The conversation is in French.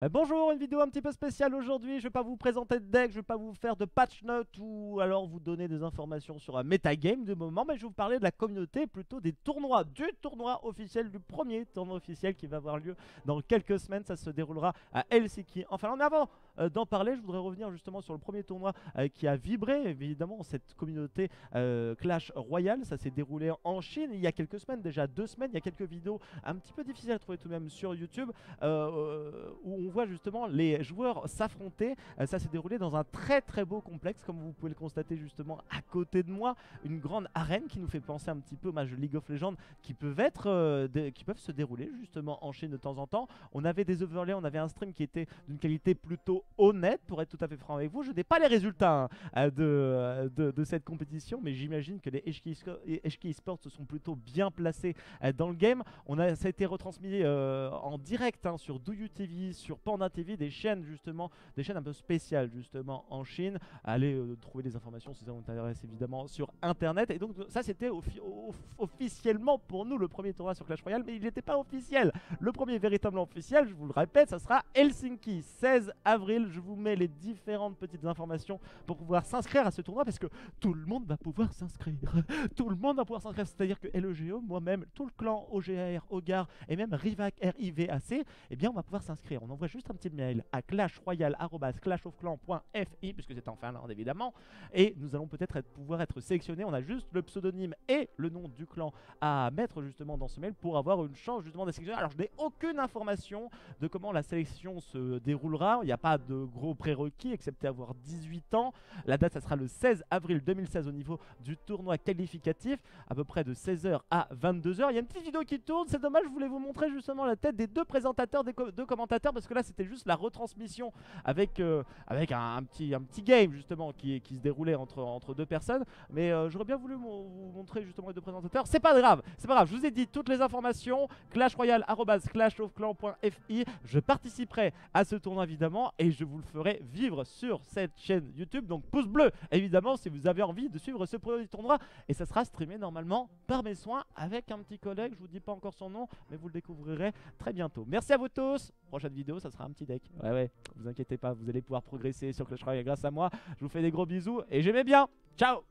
Bonjour, une vidéo un petit peu spéciale aujourd'hui. Je vais pas vous présenter de deck, je vais pas vous faire de patch notes ou alors vous donner des informations sur un metagame de moment, mais je vais vous parler de la communauté, plutôt des tournois, du tournoi officiel, du premier tournoi officiel qui va avoir lieu dans quelques semaines. Ça se déroulera à Helsinki en Finlande. Mais avant d'en parler, je voudrais revenir justement sur le premier tournoi qui a vibré évidemment cette communauté Clash Royale. Ça s'est déroulé en Chine il y a quelques semaines, déjà 2 semaines. Il y a quelques vidéos un petit peu difficiles à trouver tout de même sur YouTube où on voit justement les joueurs s'affronter. Ça s'est déroulé dans un très beau complexe, comme vous pouvez le constater justement à côté de moi. Une grande arène qui nous fait penser un petit peu au match de League of Legends qui peuvent se dérouler justement en Chine de temps en temps. On avait des overlays, on avait un stream qui était d'une qualité plutôt honnête, pour être tout à fait franc avec vous. Je n'ai pas les résultats de cette compétition, mais j'imagine que les HK Esports se sont plutôt bien placés dans le game. Ça a été retransmis en direct sur DouYu TV, sur Panda TV, des chaînes justement, des chaînes un peu spéciales justement en Chine. Allez trouver des informations si ça vous intéresse évidemment sur internet. Et donc ça c'était officiellement pour nous le premier tournoi sur Clash Royale, mais il n'était pas officiel. Le premier véritablement officiel, je vous le répète, ça sera Helsinki, 16 avril. Je vous mets les différentes petites informations pour pouvoir s'inscrire à ce tournoi, parce que tout le monde va pouvoir s'inscrire. Tout le monde va pouvoir s'inscrire, c'est-à-dire que LEGO, moi-même, tout le clan OGR, OGAR et même Rivac, RIVAC, eh bien on va pouvoir s'inscrire. On envoie juste un petit mail à clashroyale@clashofclan.fi, puisque c'est en Finlande évidemment, et nous allons peut-être pouvoir être sélectionnés. On a juste le pseudonyme et le nom du clan à mettre justement dans ce mail pour avoir une chance justement d'être sélectionné. Alors je n'ai aucune information de comment la sélection se déroulera. Il n'y a pas de gros prérequis excepté avoir 18 ans. La date ça sera le 16 avril 2016 au niveau du tournoi qualificatif, à peu près de 16h à 22h. Il y a une petite vidéo qui tourne, c'est dommage, je voulais vous montrer justement la tête des deux présentateurs, des deux commentateurs, parce que là c'était juste la retransmission avec un petit game justement qui se déroulait entre deux personnes. Mais j'aurais bien voulu vous montrer justement les deux présentateurs. C'est pas grave, je vous ai dit toutes les informations. clashroyale@clashofclan.fi. Je participerai à ce tournoi évidemment et je vous le ferai vivre sur cette chaîne YouTube. Donc pouce bleu évidemment si vous avez envie de suivre ce premier tournoi, et ça sera streamé normalement par mes soins avec un petit collègue. Je vous dis pas encore son nom, mais vous le découvrirez très bientôt. Merci à vous tous. Prochaine vidéo, ça sera un petit deck. Ouais, vous inquiétez pas, vous allez pouvoir progresser sur Clash Royale grâce à moi. Je vous fais des gros bisous et j'aimais bien. Ciao.